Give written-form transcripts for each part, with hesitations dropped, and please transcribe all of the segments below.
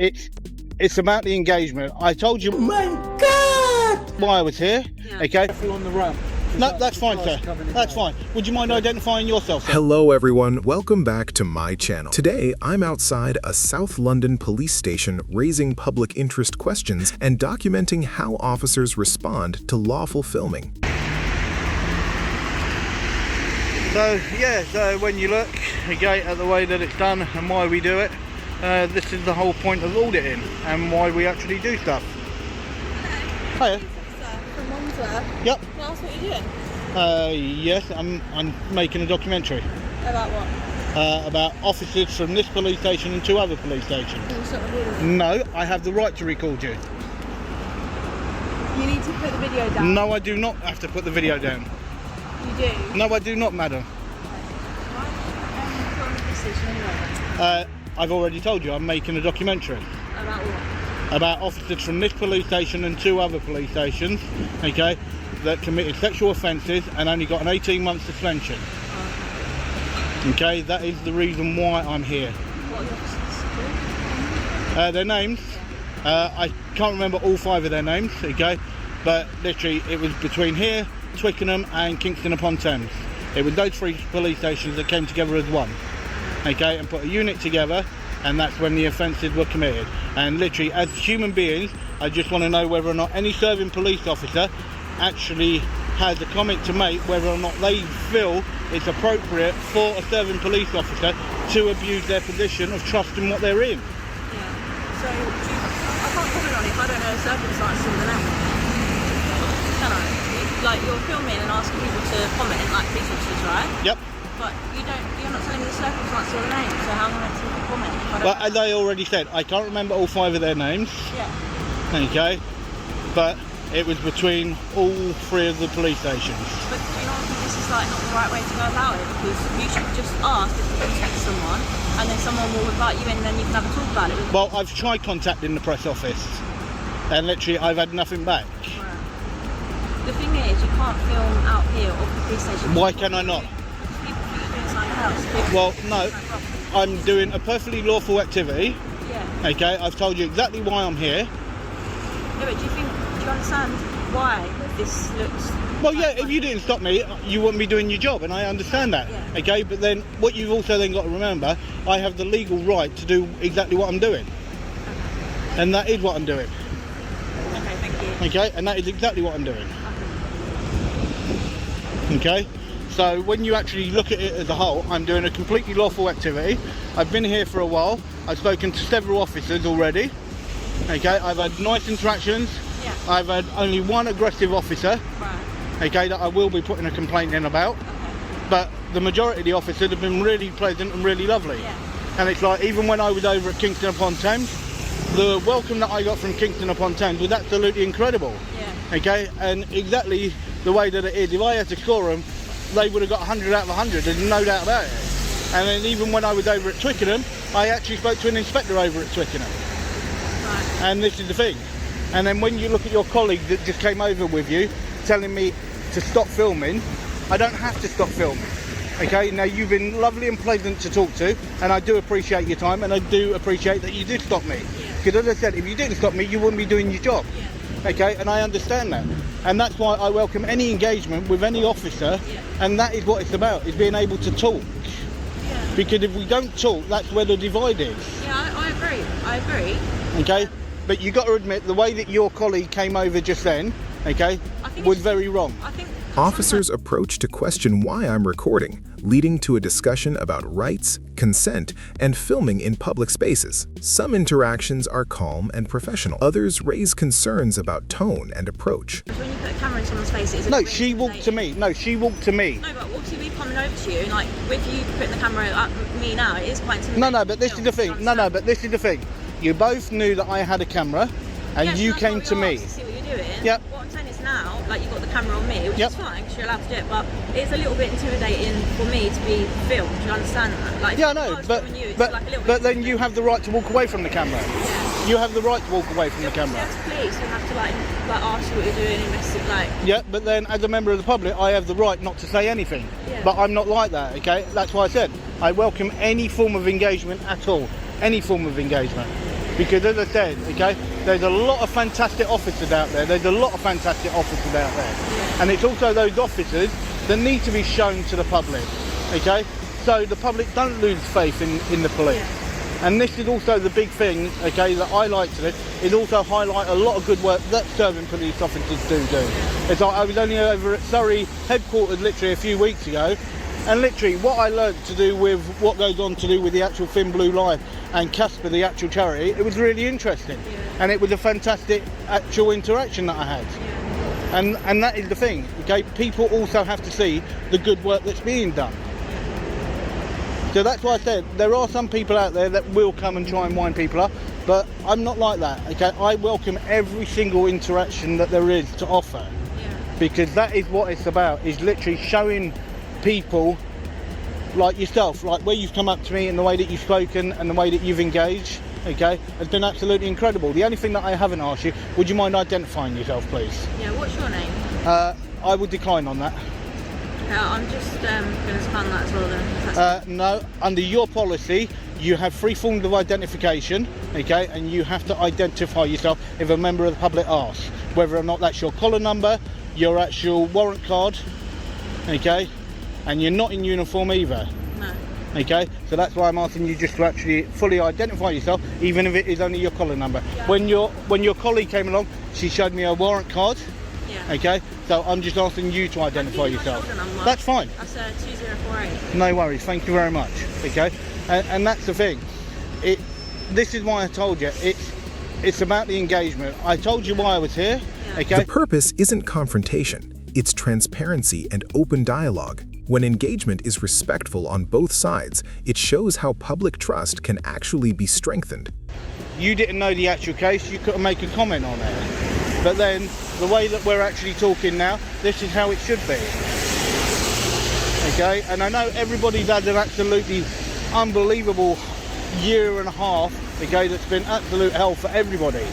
It's about the engagement. I told you. My God! Why I was here. Yeah. Okay. On the ramp. No, that's fine, sir. That's fine. Would you mind identifying yourself, sir? Hello everyone, welcome back to my channel. Today, I'm outside a South London police station raising public interest questions and documenting how officers respond to lawful filming. So when you look again at the way that it's done and why we do it, this is the whole point of auditing and why we actually do stuff. Hello. Hiya. From Monza. Yep. Can I ask what you're doing? Yes, I'm making a documentary. About what? About officers from this police station and two other police stations. Can you stop recording? No, I have the right to record you. You need to put the video down. No, I do not have to put the video down. You do? No, I do not, madam. Why are you filming this station anyway? I've already told you I'm making a documentary. About what? About officers from this police station and two other police stations, okay, that committed sexual offences and only got an 18-month suspension. Okay, that is the reason why I'm here. What are the officers doing? Their names, I can't remember all 5 of their names, okay, but literally it was between here, Twickenham and Kingston upon Thames. It was those 3 police stations that came together as one, okay, and put a unit together, and that's when the offences were committed. And literally, as human beings, I just want to know whether or not any serving police officer actually has a comment to make whether or not they feel it's appropriate for a serving police officer to abuse their position of trust in what they're in. Yeah. So, I can't comment on it if I don't know the circumstances of the name. Can I? Like, you're filming and asking people to comment, like police officers, right? Yep. But you're not telling me the circumstances of the name, so how am I meant to comment if I don't Well, know? as I already said, I can't remember all 5 of their names. Yeah. Okay, but it was between all 3 of the police stations. But do you not think this is like not the right way to go about it? Because you should just ask if you can text someone, and then someone will invite you in, and then you can have a talk about it. Well, I've tried contacting the press office, and literally I've had nothing back. Right. The thing is, you can't film out here or the police station. Why can I not? Because people think you're doing something else. Well, no, I'm doing a perfectly lawful activity. Yeah. Okay, I've told you exactly why I'm here. Yeah, but do you understand why this looks? Well, yeah, if you didn't stop me, you wouldn't be doing your job, and I understand that. Yeah. Okay, but then what you've also then got to remember, I have the legal right to do exactly what I'm doing. Okay. And that is what I'm doing. Okay, thank you. Okay, and that is exactly what I'm doing. Okay, so when you actually look at it as a whole, I'm doing a completely lawful activity. I've been here for a while. I've spoken to several officers already. Okay, I've had nice interactions. Yeah. I've had only one aggressive officer. Right. Okay, that I will be putting a complaint in about. Okay. But the majority of the officers have been really pleasant and really lovely. Yeah. And it's like, even when I was over at Kingston upon Thames, the welcome that I got from Kingston upon Thames was absolutely incredible. Yeah. Okay, and exactly the way that it is, if I had to score them, they would have got 100 out of 100, there's no doubt about it. And then even when I was over at Twickenham, I actually spoke to an inspector over at Twickenham. Right. And this is the thing. And then when you look at your colleague that just came over with you, telling me to stop filming, I don't have to stop filming. Okay, now you've been lovely and pleasant to talk to, and I do appreciate your time, and I do appreciate that you did stop me. Because as I said, if you didn't stop me, you wouldn't be doing your job. Yeah. Okay, and I understand that. And that's why I welcome any engagement with any officer, and that is what it's about, is being able to talk. Yeah. Because if we don't talk, that's where the divide is. Yeah, I agree. I agree. Okay? But you got to admit, the way that your colleague came over just then, okay, was very wrong. I think Officers approach to question why I'm recording, leading to a discussion about rights, consent, and filming in public spaces. Some interactions are calm and professional. Others raise concerns about tone and approach. when you put a camera in someone's face, it's a No, really she walked to me. No, she walked to me. No, but obviously we're coming over to you, and like with you putting the camera at me now, it is quite intimidating. No, but this is the thing. No, but this is the thing. You both knew that I had a camera, and Yes, you that's came what to we me. asked to see what you're doing. Yep. What I'm saying is now, like you've got the camera on me, which Yep. is fine because you're allowed to do it, but it's a little bit intimidating for me to be filmed. Do you understand that? Like, Yeah, I if know, was but filming you, it's but like a little but bit then you have the right to walk away from the camera. Yeah. You have the right to walk away from the camera. Yes, please. You have to like ask you what you're doing, investigate, like. Yeah, but then as a member of the public, I have the right not to say anything. Yeah. But I'm not like that, okay? That's why I said I welcome any form of engagement at all. Any form of engagement. Because as I said, okay, there's a lot of fantastic officers out there. And it's also those officers that need to be shown to the public, okay? So the public don't lose faith in the police. And this is also the big thing, okay, that I like to do, is also highlight a lot of good work that serving police officers do. It's like I was only over at Surrey headquarters literally a few weeks ago, and literally what I learned to do with what goes on to do with the actual Thin Blue Line and Casper, the actual charity, it was really interesting. And it was a fantastic actual interaction that I had. And that is the thing, okay, people also have to see the good work that's being done. So that's why I said there are some people out there that will come and try and wind people up, but I'm not like that, okay? I welcome every single interaction that there is to offer, because that is what it's about, is literally showing people like yourself, like where you've come up to me and the way that you've spoken and the way that you've engaged, okay, has been absolutely incredible. The only thing that I haven't asked you, would you mind identifying yourself, please? Yeah, what's your name? I would decline on that. I'm just going to scan that as well then. No, under your policy, you have 3 forms of identification, okay, and you have to identify yourself if a member of the public asks, whether or not that's your collar number, your actual warrant card, okay, and you're not in uniform either. No. Okay, so that's why I'm asking you just to actually fully identify yourself, even if it is only your collar number. Yeah. When your colleague came along, she showed me a warrant card. Yeah. Okay, so I'm just asking you to identify yourself. That's fine. That's 2048. No worries, thank you very much. Okay, and that's the thing. This is why I told you it's about the engagement. I told you why I was here. Yeah. Okay. The purpose isn't confrontation, it's transparency and open dialogue. When engagement is respectful on both sides, it shows how public trust can actually be strengthened. You didn't know the actual case, you couldn't make a comment on it. But then, the way that we're actually talking now, this is how it should be. Okay, and I know everybody's had an absolutely unbelievable year and a half, okay, that's been absolute hell for everybody.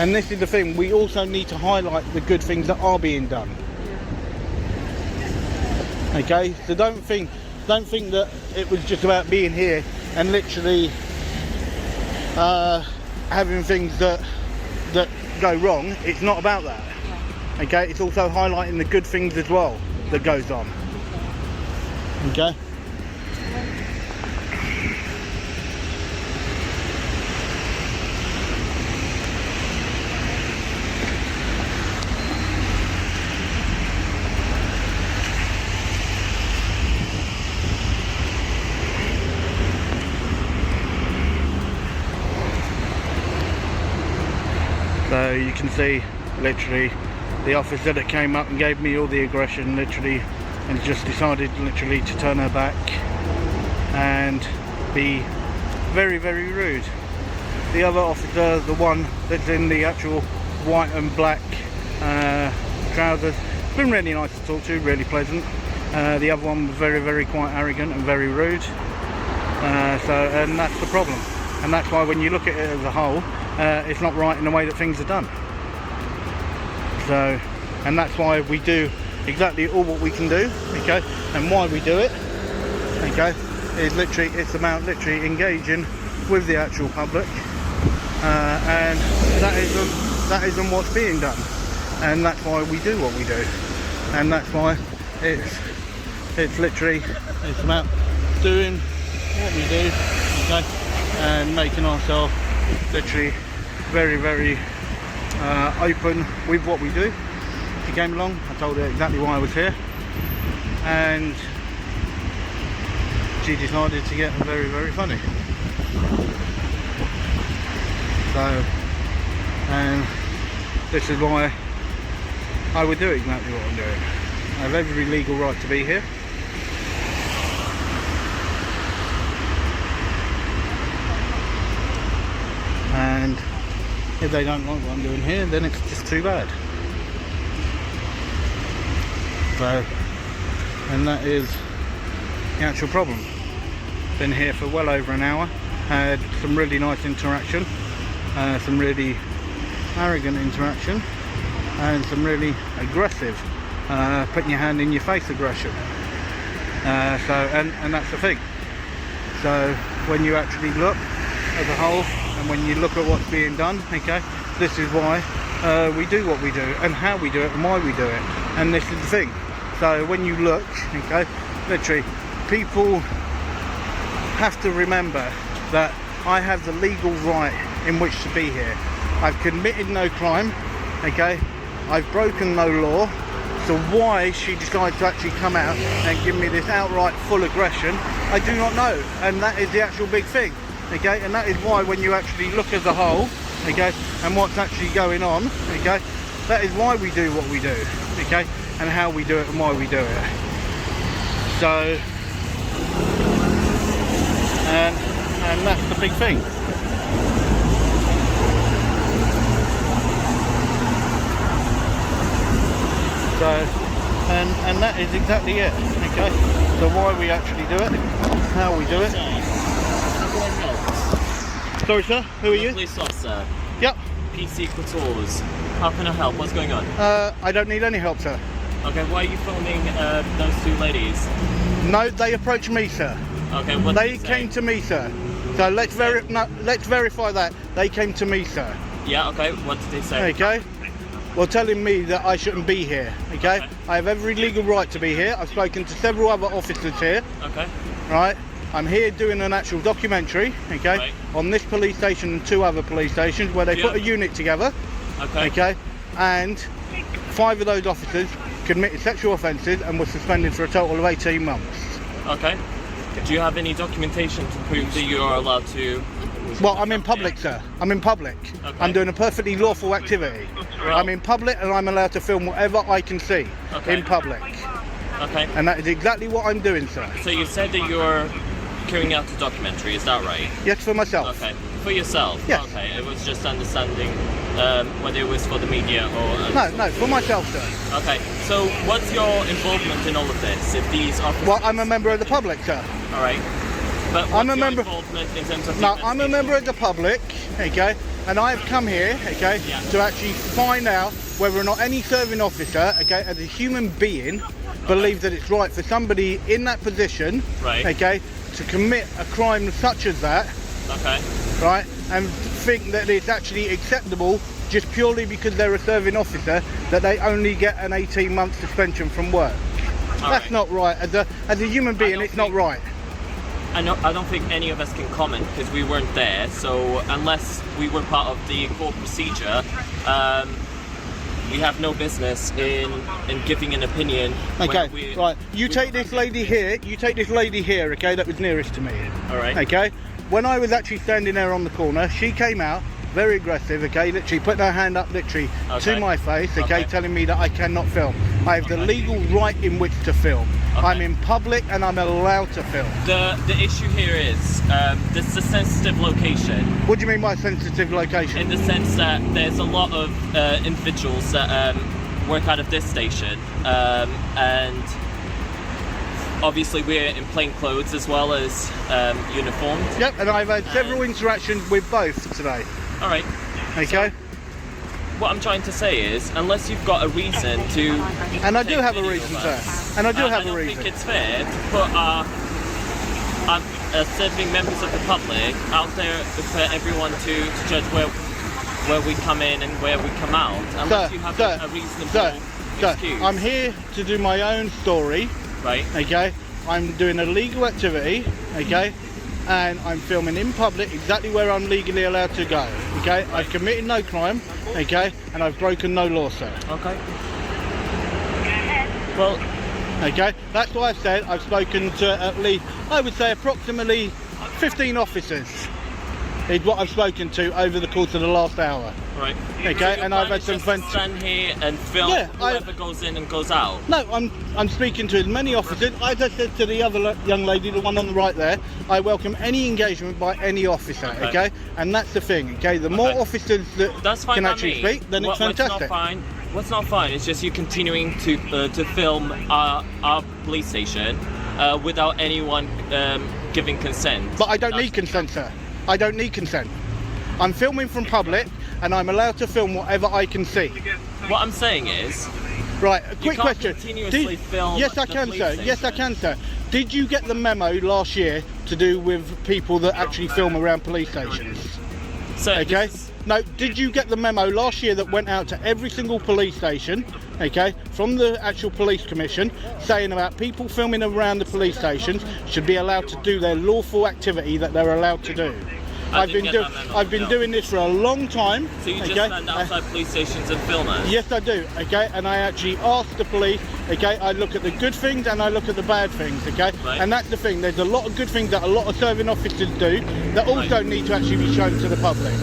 And this is the thing, we also need to highlight the good things that are being done. Okay, so don't think that it was just about being here and literally having things that go wrong. It's not about that. Okay, it's also highlighting the good things as well that goes on. Okay. So you can see literally the officer that came up and gave me all the aggression literally and just decided literally to turn her back and be very, very rude. The other officer, the one that's in the actual white and black trousers, been really nice to talk to, really pleasant. The other one was very, very quite arrogant and very rude. And that's the problem. And that's why when you look at it as a whole, it's not right in the way that things are done. So, and that's why we do exactly all what we can do, okay, and why we do it, okay, is literally, it's about literally engaging with the actual public, and that isn't what's being done, and that's why we do what we do, and that's why it's literally, it's about doing what we do, okay, and making ourselves literally very, very open with what we do. She came along, I told her exactly why I was here, and she decided to get very, very funny. So, and this is why I would do exactly what I'm doing. I have every legal right to be here. And if they don't like what I'm doing here, then it's just too bad. So, and that is the actual problem. Been here for well over an hour, had some really nice interaction, some really arrogant interaction, and some really aggressive, putting your hand in your face aggression. And that's the thing. So when you actually look as a whole and when you look at what's being done, okay, this is why we do what we do, and how we do it, and why we do it. And this is the thing. So when you look, okay, literally, people have to remember that I have the legal right in which to be here. I've committed no crime, okay, I've broken no law. So why she decides to actually come out and give me this outright full aggression, I do not know. And that is the actual big thing, okay? And that is why when you actually look as a whole, okay, and what's actually going on, okay, that is why we do what we do, okay, and how we do it and why we do it. So, and that's the big thing. So, and that is exactly it, okay? So why we actually do it, how we do it. Sorry sir, who are you? Police officer. Yep. PC Couture's. How can I help? What's going on? I don't need any help, sir. Okay, why are you filming those two ladies? No, they approached me, sir. Okay, what They did you came say? to me, sir. So let's verify that. They came to me, sir. Yeah, okay, what did they say? Okay? Well, telling me that I shouldn't be here, okay? Okay. I have every legal right to be here. I've spoken to several other officers here, Okay. right? I'm here doing an actual documentary, okay, Right. on this police station and 2 other police stations where they Yeah. put a unit together, Okay. okay, and 5 of those officers committed sexual offences and were suspended for a total of 18 months. Okay. Do you have any documentation to prove that you are allowed to? Well, I'm in public, sir. I'm in public. Okay. I'm doing a perfectly lawful activity. Right. I'm in public and I'm allowed to film whatever I can see Okay. in public. Okay. And that is exactly what I'm doing, sir. So you said that you're carrying out a documentary, is that right? Yes, for myself. Okay. For yourself? Yes. Okay, it was just understanding whether it was for the media or... No, for myself, sir. Okay, so what's your involvement in all of this? If these officers... Well, I'm a member of the public, sir. Alright. But what's I'm a your member- involvement in terms of... No, I'm a member of the public, okay, and I have come here, okay, Yeah. to actually find out whether or not any serving officer, okay, as a human being, believes that it's right for somebody in that position, Right. okay, to commit a crime such as that, Okay. right, and think that it's actually acceptable just purely because they're a serving officer that they only get an 18-month suspension from work. That's Alright. not right. As a human being, don't it's not think- right. I don't think any of us can comment because we weren't there, so unless we were part of the court procedure, we have no business in giving an opinion. when Okay, we- right. You we take don't this have lady here. You take this lady here. Okay, that was nearest to me. Alright. Okay. When I was actually standing there on the corner, she came out very aggressive. Okay, literally put her hand up, literally Okay. to my face. Okay, Okay. telling me that I cannot film. I have the legal right in which to film. Okay. I'm in public and I'm allowed to film. The issue here is this is a sensitive location What do you mean by sensitive location? in the sense that there's a lot of individuals that work out of this station, and obviously we're in plain clothes as well as uniformed. Yep, and I've had several interactions with both today. All right. Okay. What I'm trying to say is, unless you've got a reason to... And I do take have a video reason, of sir. us, And I do have I a don't reason. think it's fair to put serving members of the public out there for everyone to judge where we come in and where we come out, unless you have a reasonable excuse. I'm here to do my own story, Right. okay? I'm doing a legal activity, okay? And I'm filming in public exactly where I'm legally allowed to go, okay? I've committed no crime, okay? And I've broken no law, sir, Okay. Well, okay? That's why I've said I've spoken to at least, I would say approximately 15 officers is what I've spoken to over the course of the last hour. right. Okay, So your and I've plan had is some just to friends- stand here and film Yeah, whoever goes in and goes out. No, I'm speaking to as many officers. As I said to the other young lady, the one on the right there, I welcome any engagement by any officer, Okay. okay? And that's the thing, okay? The more Okay. officers that That's fine can by actually me. speak, then it's fantastic. What's not fine is just you continuing to film our police station without anyone giving consent. But I don't That's- need consent, sir. I don't need consent. I'm filming from public, and I'm allowed to film whatever I can see. What I'm saying is, Right, a quick can't question. continuously film Yes, I the can, police sir. Yes, I station. can, sir. Did you get the memo last year to do with people that actually film around police stations? So Okay. Now, did you get the memo last year that went out to every single police station, okay, from the actual police commission, saying about people filming around the police stations should be allowed to do their lawful activity that they're allowed to do? I've been doing this for a long time. So you just okay? stand outside police stations and film it? Yes, I do. Okay, and I actually ask the police. Okay, I look at the good things and I look at the bad things. Okay, Right. and that's the thing. There's a lot of good things that a lot of serving officers do that also need to actually be shown to the public.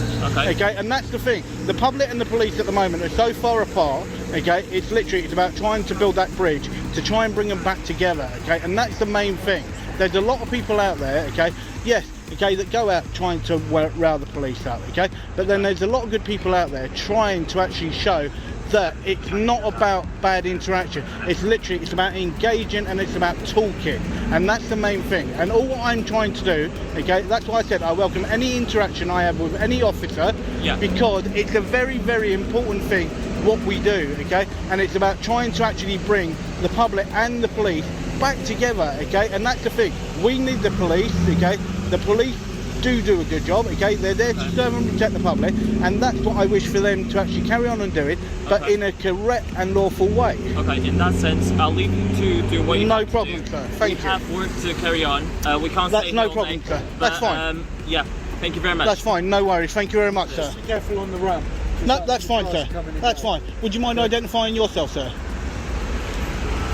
Okay. And that's the thing. The public and the police at the moment are so far apart. Okay, it's about trying to build that bridge to try and bring them back together. Okay, and that's the main thing. There's a lot of people out there. Okay, yes. Okay, that go out trying to rile the police up, okay? But then there's a lot of good people out there trying to actually show that it's not about bad interaction. It's about engaging and it's about talking. And that's the main thing. And all I'm trying to do, okay, that's why I said I welcome any interaction I have with any officer, because it's a very, very important thing what we do, okay? And it's about trying to actually bring the public and the police back together, okay? And that's the thing. We need the police, okay? The police do a good job, okay? They're there to serve and protect the public, and that's what I wish for them to actually carry on and do it, but in a correct and lawful way. Okay, in that sense, I'll leave you to do what you have to do. No problem, sir. Thank you. We have work to carry on. We can't That's stay no all problem, day, sir. but, That's fine. Yeah, thank you very much. That's fine, no worries. Thank you very much, sir. Be careful on the ramp. No, that's fine, sir. That's fine. Would you mind identifying yourself, sir?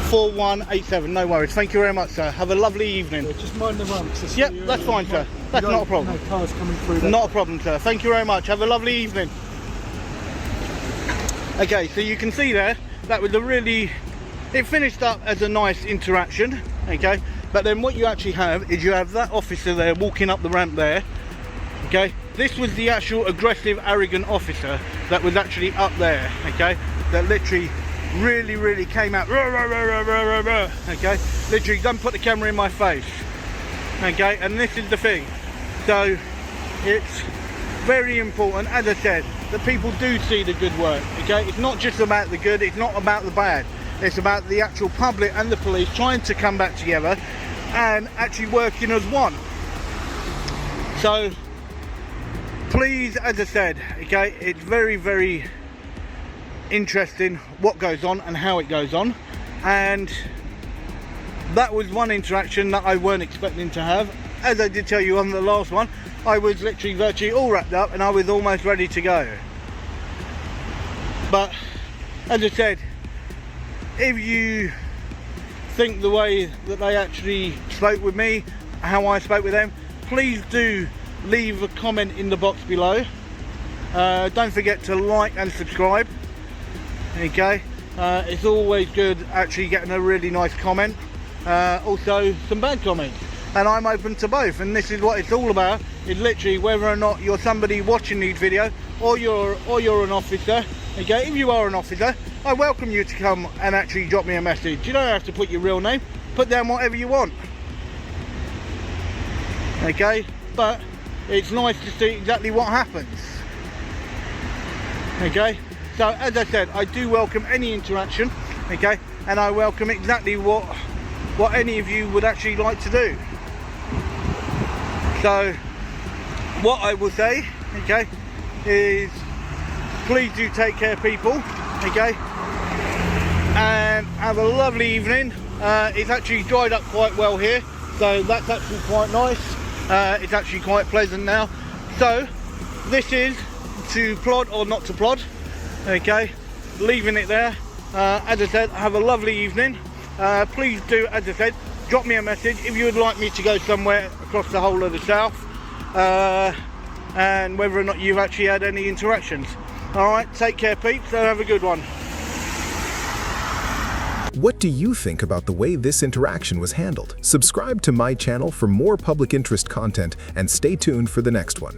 4187, no worries. Thank you very much, sir. Have a lovely evening. Just mind the ramps. Yep, that's fine, sir. That's not a problem. No cars coming through there. Not a problem, sir. Thank you very much. Have a lovely evening. Okay, so you can see there, that was it finished up as a nice interaction, okay? But then what you actually have is you have that officer there walking up the ramp there, okay? This was the actual aggressive, arrogant officer that was actually up there, okay? That literally really came out, rah, rah, rah, rah, rah, rah, rah, okay? Literally, don't put the camera in my face, okay? And this is the thing. So, it's very important, as I said, that people do see the good work, okay? It's not just about the good, it's not about the bad. It's about the actual public and the police trying to come back together and actually working as one. So, please, as I said, okay, it's very interesting what goes on and how it goes on, and that was one interaction that I weren't expecting to have. As I did tell you on the last one, I was literally virtually all wrapped up and I was almost ready to go. But as I said, if you think the way that they actually spoke with me, how I spoke with them, please do leave a comment in the box below. Don't forget to like and subscribe. Okay, it's always good actually getting a really nice comment, also some bad comments, and I'm open to both, and this is what it's all about. It's literally whether or not you're somebody watching these videos or you're an officer. Okay, if you are an officer, I welcome you to come and actually drop me a message. You don't have to put your real name, put down whatever you want, okay? But it's nice to see exactly what happens, okay? So as I said, I do welcome any interaction, okay, and I welcome exactly what any of you would actually like to do. So what I will say, okay, is please do take care, people, okay, and have a lovely evening. It's actually dried up quite well here, so that's actually quite nice. It's actually quite pleasant now. So this is to plod or not to plod. Okay, leaving it there. As I said, have a lovely evening. Please do, as I said, drop me a message if you would like me to go somewhere across the whole of the south, and whether or not you've actually had any interactions. Alright, take care peeps, and have a good one. What do you think about the way this interaction was handled? Subscribe to my channel for more public interest content and stay tuned for the next one.